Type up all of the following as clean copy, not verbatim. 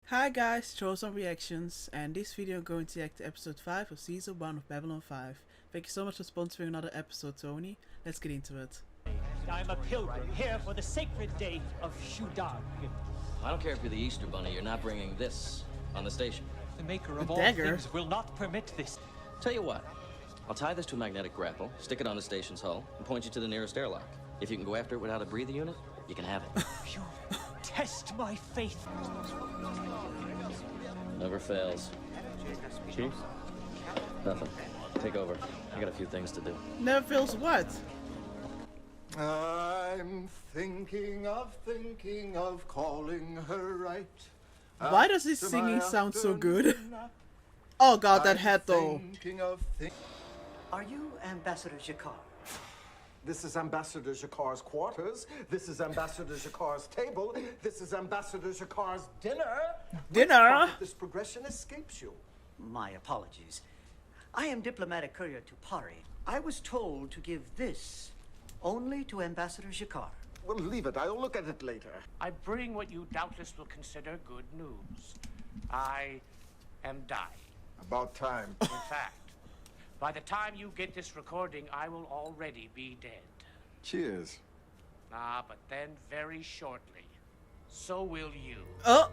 Hi guys, Chosen Reactions, and this video I'm going to react to episode 5 of season 1 of Babylon 5. Thank you so much for sponsoring another episode, Tony. Let's get into it. I'm a pilgrim here for the sacred day of Shudag. I don't care if you're the Easter Bunny, you're not bringing this on the station. The maker A of all dagger? things will not permit this. Tell you what, I'll tie this to a magnetic grapple, stick it on the station's hull, and point you to the nearest airlock. If you can go after it without a breather unit, you can have it. You test my faith. Never fails. Chief? Nothing. Take over. I got a few things to do. Never feels what? I'm thinking of calling her right. Why does his singing sound so good? Oh god, that head though. Are you Ambassador Jakar? This is Ambassador Jakar's quarters. This is Ambassador Jakar's table. This is Ambassador Jakar's dinner. Dinner? Which part of this progression escapes you? My apologies. I am diplomatic courier to Pari. I was told to give this only to Ambassador Jakar. Well, leave it. I'll look at it later. I bring what you doubtless will consider good news. I am dying. About time. In fact, by the time you get this recording, I will already be dead. Cheers. Ah, but then very shortly, so will you. Oh!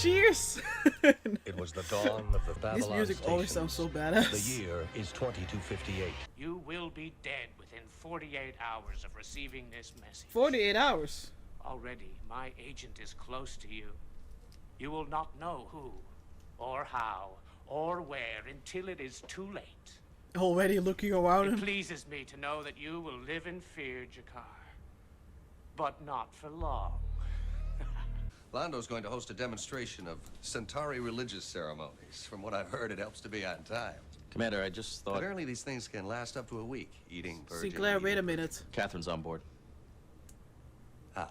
Cheers! It was the dawn of the Babylon This music always stations. sounds so badass. The year is 2258. You will be dead within 48 hours of receiving this message. 48 hours. Already, my agent is close to you. You will not know who, or how, or where until it is too late. Already looking around It him. pleases me to know that you will live in fear, Jakar. But not for long. Lando's going to host a demonstration of Centauri religious ceremonies. From what I've heard, it helps to be on time. Commander, I just thought... Apparently these things can last up to a week. Eating, purging... Sinclair, wait a eating. minute. Catherine's on board. Ah,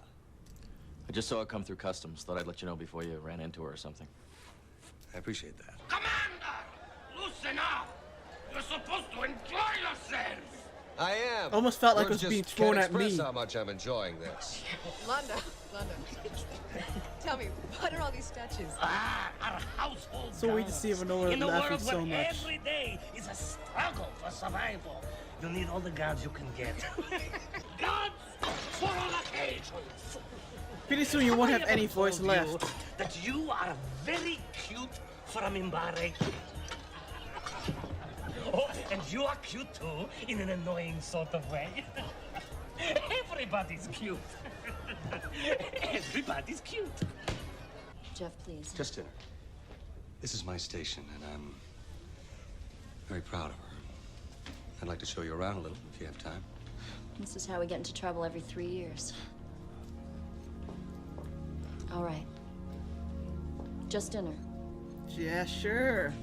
I just saw her come through customs. Thought I'd let you know before you ran into her or something. I appreciate that. Commander! Loosen up! You're supposed to enjoy yourself! I am. Almost felt like it Words was being just thrown can't at me. express how much I'm enjoying this. Lando, tell me, what are all these statues? Ah, our household So weird to see gods. Vanilla In a laughing world so where much. every day is a struggle for survival. You need all the gods you can get. Gods for all occasions. Pretty soon you won't have any voice Told left. you that you are very cute for a Mimbare. Oh, and you are cute too, in an annoying sort of way. Everybody's cute. Everybody's cute. Jeff, please. Justin, this is my station, and I'm very proud of her. I'd like to show you around a little, if you have time. This is how we get into trouble every 3 years. All right. Just dinner. Yeah, sure.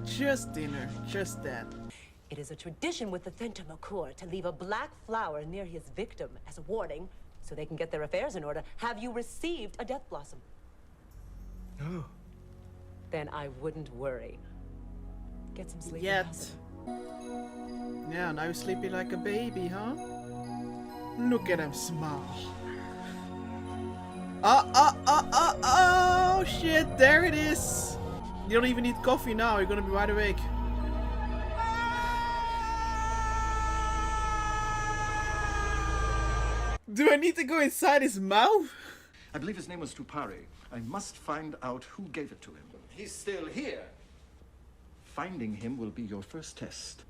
Just dinner. Just that. It is a tradition with the Thenta-Makor to leave a black flower near his victim as a warning so they can get their affairs in order. Have you received a death blossom? No. Then I wouldn't worry. Get some sleep. Yet. Yeah, now you're sleeping like a baby, huh? Look at him smile. Oh, shit, there it is. You don't even need coffee now, you're gonna be wide awake. Do I need to go inside his mouth? I believe his name was Tupari. I must find out who gave it to him. He's still here. Finding him will be your first test.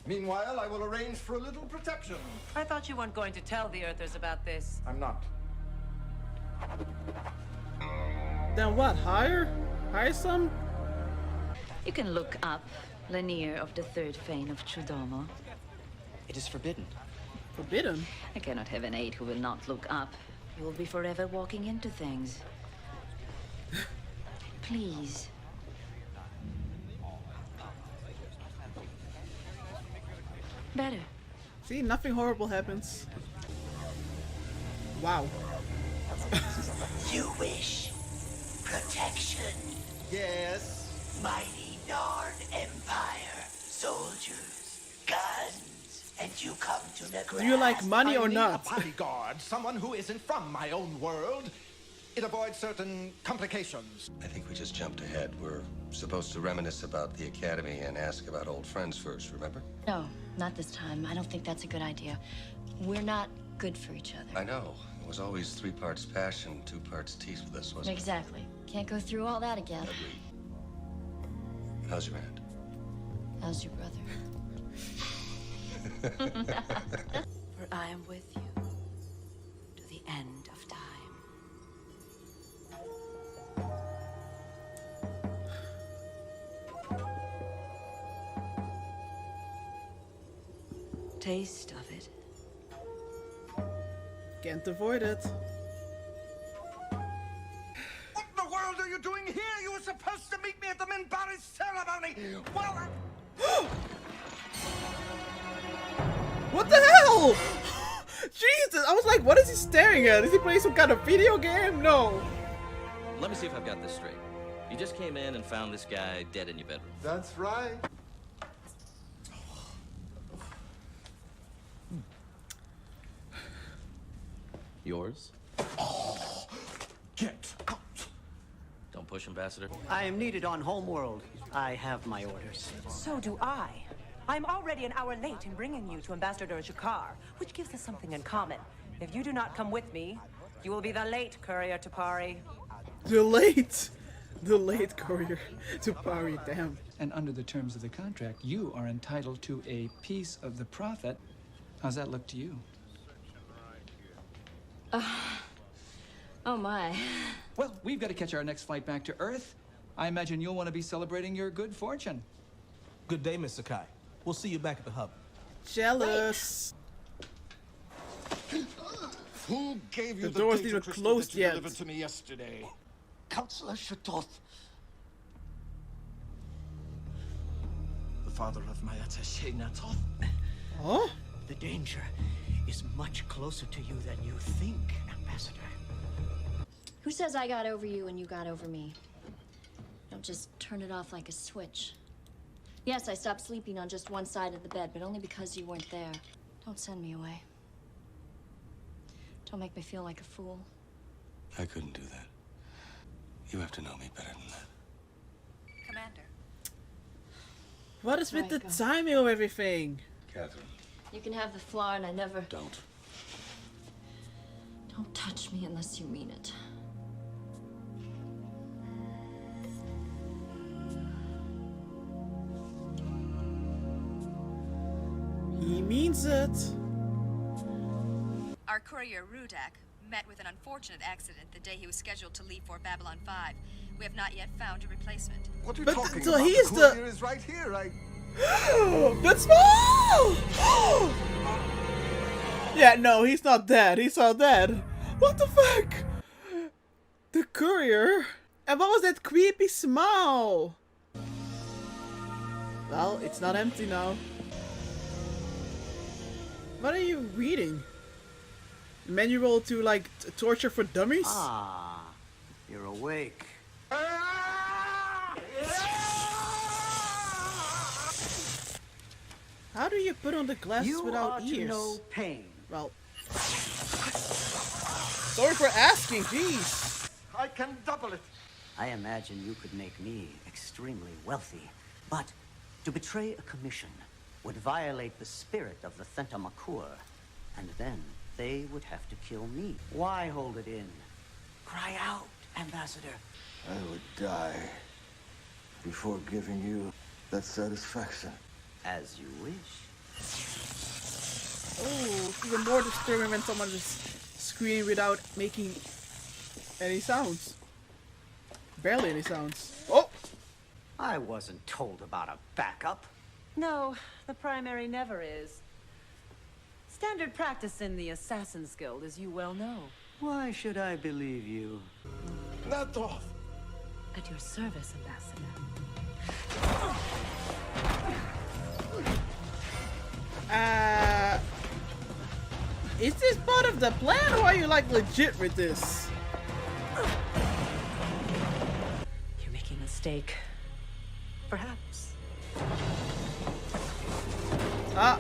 Meanwhile, I will arrange for a little protection. I thought you weren't going to tell the Earthers about this. I'm not. Then what, hire? Hire some? You can look up Lanier of the Third Fane of Chudomo. It is forbidden. Forbidden? I cannot have an aide who will not look up. You will be forever walking into things. Please. Better. See, nothing horrible happens. Wow. You wish protection. Yes. Mighty Nard Empire. Soldiers, guns, and you come to Negrass. Do you like money or I need not? a bodyguard, someone who isn't from my own world. It avoids certain complications. I think we just jumped ahead. We're supposed to reminisce about the academy and ask about old friends first, remember? No, not this time. I don't think that's a good idea. We're not good for each other. I know. It was always 3 parts passion, 2 parts tease with us, wasn't Exactly. Can't go through all that again. it? Agreed. How's your aunt? How's your brother? For I am with you to the end of time. Taste of it. Can't avoid it. What in the world are you doing here? You were supposed to meet me at the Minbari's ceremony. Well, What the hell? Jesus, I was like, what is he staring at? Is he playing some kind of video game? No. Let me see if I've got this straight. You just came in and found this guy dead in your bedroom. that's right. Yours? Get out. Don't push, Ambassador. I am needed on Homeworld. I have my orders. So do I. I'm already an hour late in bringing you to Ambassador Jakar, which gives us something in common. If you do not come with me, you will be the late courier to Pari. The late courier to Pari, damn. And under the terms of the contract, you are entitled to a piece of the profit. How's that look to you? Oh my. Well, we've got to catch our next flight back to Earth. I imagine you'll want to be celebrating your good fortune. Good day, Miss Sakai. We'll see you back at the hub. Jealous. Who gave you The the door's data even crystal closed that you yet. delivered to me yesterday? Counselor Shatoth. The father of my attaché Natoth. Huh? The danger is much closer to you than you think, Ambassador. Who says I got over you and you got over me? Don't just turn it off like a switch. Yes, I stopped sleeping on just one side of the bed, but only because you weren't there. Don't send me away. Don't make me feel like a fool. I couldn't do that. You have to know me better than that. Commander. What is with the Right, go. timing of everything? Catherine. You can have the floor and I never... Don't. Don't touch me unless you mean it. He means it. Our courier, Rudak, met with an unfortunate accident the day he was scheduled to leave for Babylon 5. We have not yet found a replacement. What are you But talking so about? he is the the- courier is right here. That's small! Yeah, no, he's not dead. He's not dead. What the fuck? The courier? And what was that creepy smile? Well, it's not empty now. What are you reading? Manual to, like, torture for dummies? Ah, you're awake. How do you put on the glasses You without ought ears? to know pain. Well, sorry for asking, jeez. I can double it. I imagine you could make me extremely wealthy, but to betray a commission would violate the spirit of the Thentamakur, and then they would have to kill me. Why hold it in? Cry out, Ambassador. I would die before giving you that satisfaction. As you wish. Oh, even more disturbing when someone just screaming without making any sounds. Barely any sounds. Oh! I wasn't told about a backup. No, the primary never is. Standard practice in the Assassin's Guild, as you well know. Why should I believe you? Not off. At your service, Ambassador. Is this part of the plan or are you like legit with this? You're making a mistake. Perhaps. Ah.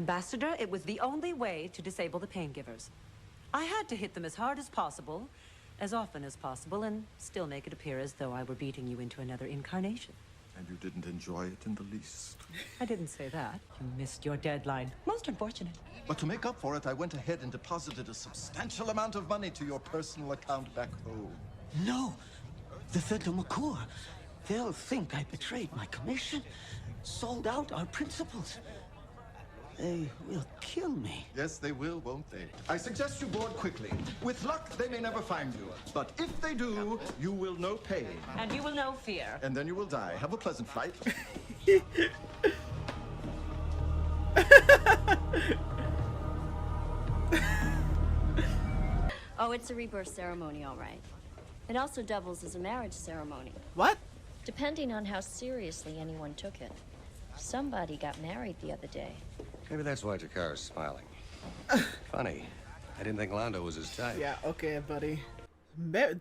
Ambassador, it was the only way to disable the pain givers. I had to hit them as hard as possible, as often as possible, and still make it appear as though I were beating you into another incarnation. And you didn't enjoy it in the least. I didn't say that. You missed your deadline. Most unfortunate. But to make up for it, I went ahead and deposited a substantial amount of money to your personal account back home. No, the Thentamakur. They'll think I betrayed my commission, sold out our principles. They will kill me. Yes, they will, won't they? I suggest you board quickly. With luck, they may never find you. But if they do, you will know pain. And you will know fear. And then you will die. Have a pleasant flight. Oh, it's a rebirth ceremony, all right. It also doubles as a marriage ceremony. What? Depending on how seriously anyone took it. Somebody got married the other day. Maybe that's why Jakar is smiling. Funny. I didn't think Londo was his type. Yeah, okay, buddy.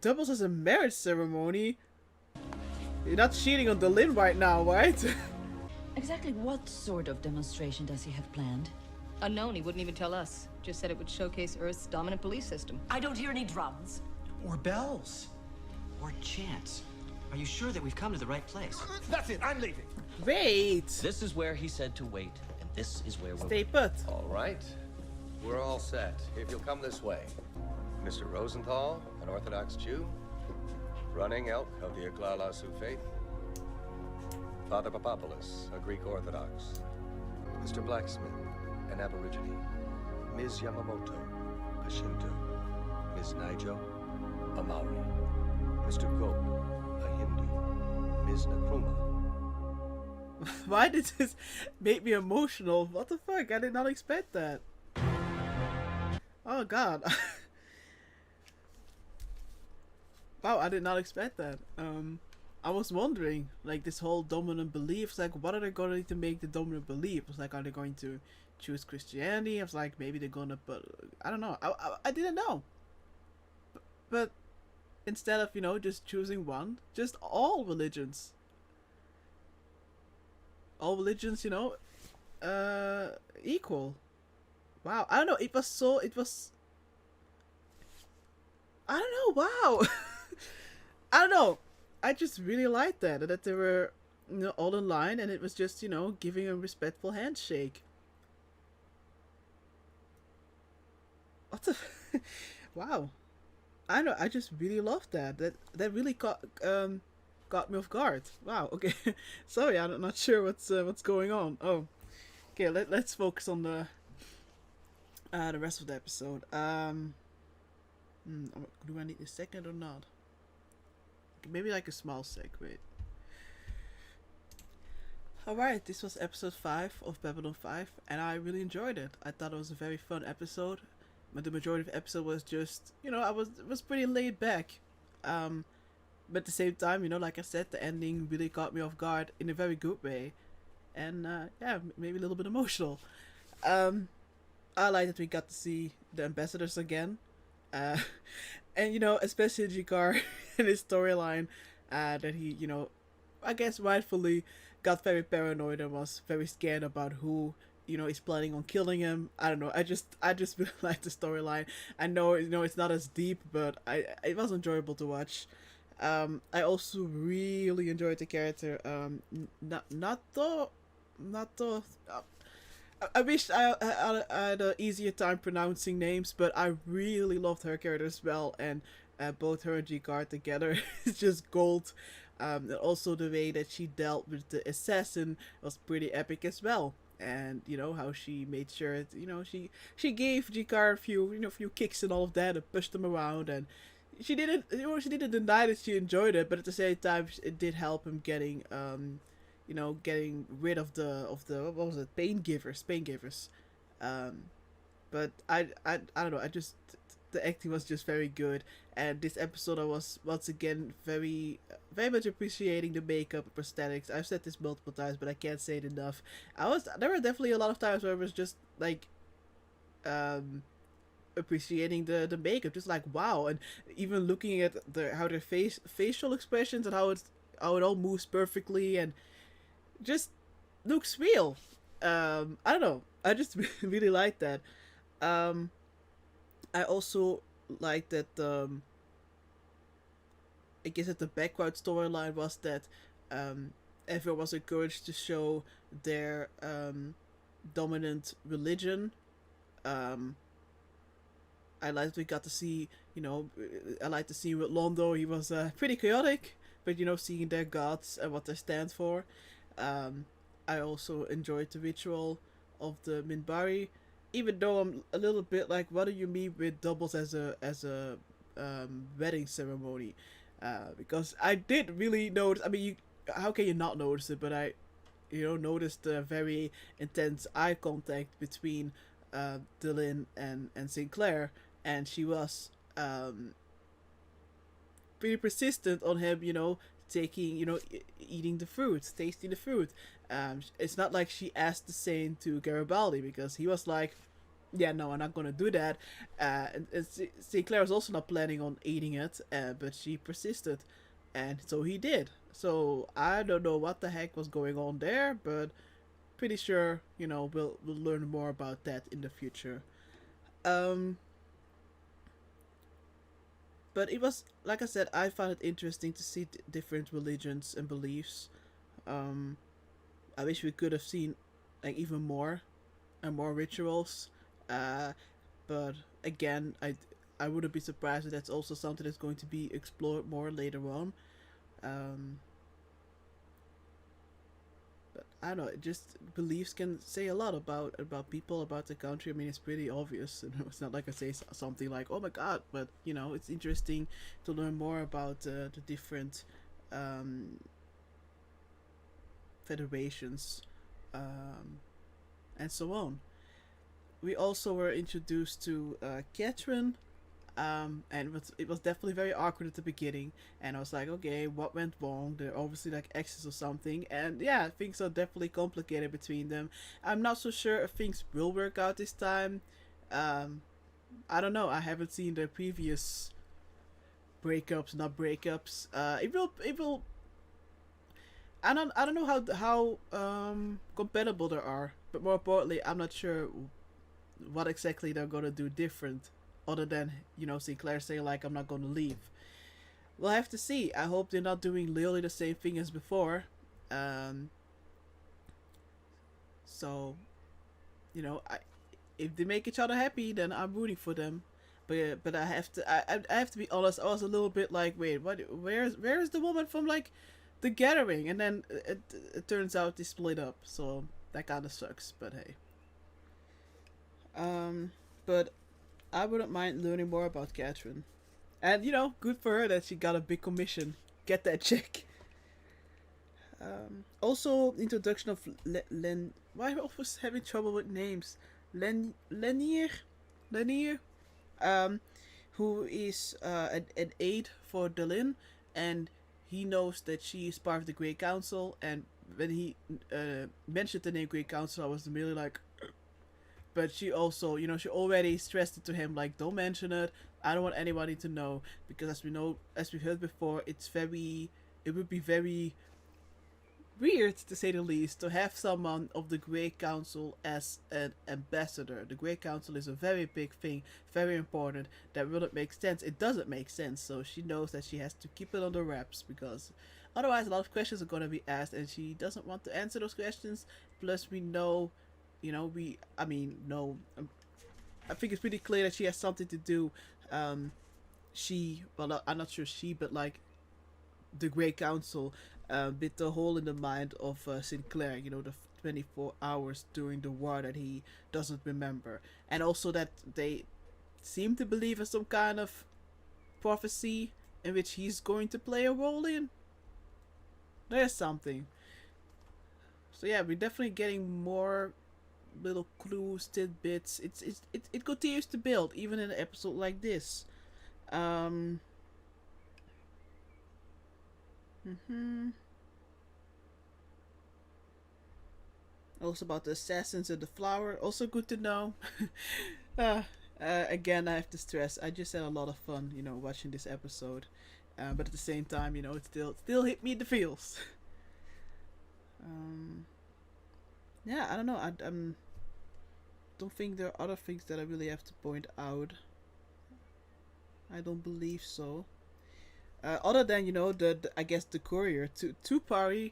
Doubles as a marriage ceremony? You're not cheating on Delin right now, right? Exactly what sort of demonstration does he have planned? Unknown, he wouldn't even tell us. Just said it would showcase Earth's dominant police system. I don't hear any drums. Or bells. Or chants. Are you sure that we've come to the right place? That's it, I'm leaving. Wait! This is where he said to wait, and this is where we're... Stay put. All right. We're all set. If you'll come this way. Mr. Rosenthal, an Orthodox Jew. Running elk of the Aglalasu faith. Father Papopoulos, a Greek Orthodox. Mr. Blacksmith, an Aborigine. Ms. Yamamoto, a Shinto. Ms. Naijo, a Maori. Mr. Gope, a Hindu. Ms. Nkrumah. Why did this make me emotional? What the fuck? I did not expect that. Oh god. Wow, I did not expect that. I was wondering, like, this whole dominant belief, like, what are they going to make the dominant belief? I was like, are they going to choose Christianity? I was like, maybe they're gonna, but I don't know. I didn't know. But instead of, you know, just choosing one, just all religions. All religions, you know, equal. Wow, I don't know, I don't know, wow. I don't know, I just really liked that they were, you know, all in line, and it was just, you know, giving a respectful handshake. What the, wow. I don't know, I just really loved that. That really got me off guard. Wow, okay. Sorry, I'm not sure what's going on. Oh, okay, let's focus on the rest of the episode. Do I need a second or not? Maybe like a small sec, wait. Alright, this was episode 5 of Babylon 5, and I really enjoyed it. I thought it was a very fun episode, but the majority of the episode was just, you know, it was pretty laid back. But at the same time, you know, like I said, the ending really caught me off guard in a very good way. And, yeah, maybe a little bit emotional. I like that we got to see the ambassadors again. And, you know, especially Jakar and his storyline, that he, you know, I guess rightfully got very paranoid and was very scared about who, you know, is planning on killing him. I don't know, I just really like the storyline. I know, you know, it's not as deep, but it was enjoyable to watch. I also really enjoyed the character, Nato. I wish I had an easier time pronouncing names, but I really loved her character as well, and both her and Jakar together is just gold. And also the way that she dealt with the assassin was pretty epic as well. And, you know, how she made sure that, you know, she gave Jakar a few kicks and all of that, and pushed him around, and she didn't deny that she enjoyed it, but at the same time it did help him getting you know, getting rid of the what was it, pain givers. But I don't know, the acting was just very good, and this episode I was once again very much appreciating the makeup and prosthetics. I've said this multiple times, but I can't say it enough. There were definitely a lot of times where I was just like appreciating the makeup, just like wow, and even looking at how their facial expressions and how it all moves perfectly and just looks real. I don't know, I just really like that. I also like that. I guess that the background storyline was that everyone was encouraged to show their dominant religion. I like that we got to see, I like to see with Londo. He was pretty chaotic, but seeing their gods and what they stand for. I also enjoyed the ritual of the Minbari, even though I'm a little bit like, what do you mean with doubles as a wedding ceremony? Because I did really notice. I mean, how can you not notice it? But I, noticed the very intense eye contact between Dylan and Sinclair, and she was pretty persistent on him. Taking, eating the fruit, tasting the fruit. It's not like she asked the same to Garibaldi, because he was like, yeah, no, I'm not gonna do that. And Sinclair was also not planning on eating it, but she persisted, and so he did. So I don't know what the heck was going on there, but pretty sure we'll learn more about that in the future. But it was, like I said, I found it interesting to see different religions and beliefs. I wish we could have seen like even more and more rituals. But again, I wouldn't be surprised if that's also something that's going to be explored more later on. But I don't know, just beliefs can say a lot about people, about the country. I mean, it's pretty obvious. It's not like I say something like, oh my god, but it's interesting to learn more about the different federations and so on. We also were introduced to Catherine, and it was definitely very awkward at the beginning, and I was like, okay, what went wrong? They're obviously like exes or something, and yeah, things are definitely complicated between them. I'm not so sure if things will work out this time. I don't know, I haven't seen their previous not breakups. It will I don't know how compatible they are, but more importantly, I'm not sure what exactly they're gonna do different, other than Sinclair saying like, I'm not gonna leave. We'll have to see. I hope they're not doing literally the same thing as before. So if they make each other happy, then I'm rooting for them. But I have to be honest. I was a little bit like, wait, what? Where is the woman from like The Gathering? And then it turns out they split up. So that kind of sucks. But hey. But I wouldn't mind learning more about Catherine. And, good for her that she got a big commission. Get that check. Also, introduction of why am I always having trouble with names? Lenier? Who is an aide for Dylan, and he knows that she is part of the Great Council, and when he mentioned the name Great Council, I was immediately like, but she also, she already stressed it to him, like, don't mention it. I don't want anybody to know, because as we heard before, it would be very weird, to say the least, to have someone of the Great Council as an ambassador. The Great Council is a very big thing, very important. That wouldn't make sense. It doesn't make sense. So she knows that she has to keep it under wraps, because otherwise a lot of questions are going to be asked, and she doesn't want to answer those questions. Plus, we know, I think it's pretty clear that she has something to do. I'm not sure but like the Great Council, bit the hole in the mind of Sinclair, the 24 hours during the war that he doesn't remember. And also that they seem to believe in some kind of prophecy in which he's going to play a role in. There's something. So yeah, we're definitely getting more little clues, tidbits. It continues to build, even in an episode like this. Also about the assassins and the flower, also good to know. Again, I have to stress, I just had a lot of fun, watching this episode. But at the same time, it still hit me in the feels. Yeah, I don't know. don't think there are other things that I really have to point out. I don't believe so. Other than, you know, the I guess the courier, Tupari,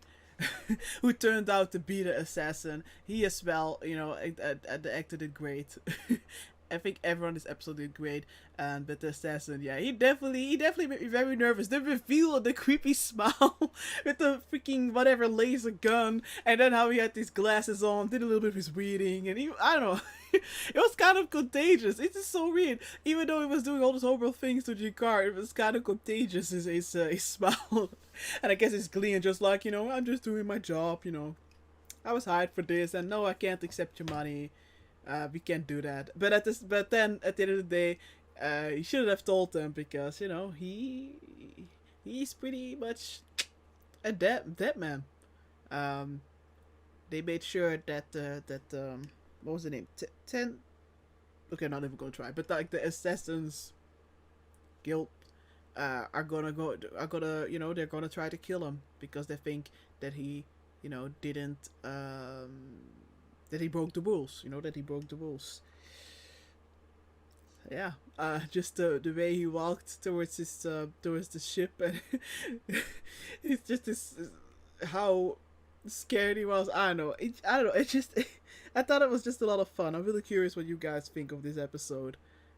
who turned out to be the assassin. He as well, you know, the actor did great. I think everyone in this episode did great, but the assassin, yeah, he definitely made me very nervous. The reveal of the creepy smile with the freaking whatever laser gun, and then how he had these glasses on, did a little bit of his reading, and I don't know, it was kind of contagious. It's just so weird. Even though he was doing all those horrible things to Jakar, it was kind of contagious. His smile, and I guess his glee, and just like, you know, I'm just doing my job. You know, I was hired for this, and no, I can't accept your money. We can't do that. But then at the end of the day, he should have told them, because, you know, he's pretty much a dead man. They made sure that what was the name? Okay, not even gonna try. But like the Assassins Guild are gonna you know, they're gonna try to kill him because they think that he, you know, didn't that he broke the rules, you know, that he broke the rules. Yeah, just the way he walked towards the ship, and it's just this, how scared he was. I don't know. It's just, I thought it was just a lot of fun. I'm really curious what you guys think of this episode.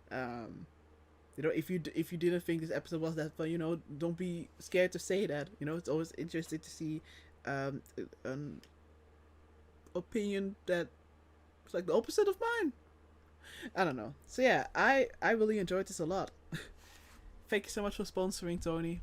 You know, if you didn't think this episode was that fun, you know, don't be scared to say that. You know, it's always interesting to see an opinion that was like the opposite of mine. I don't know. So yeah, I really enjoyed this a lot. Thank you so much for sponsoring, Tony.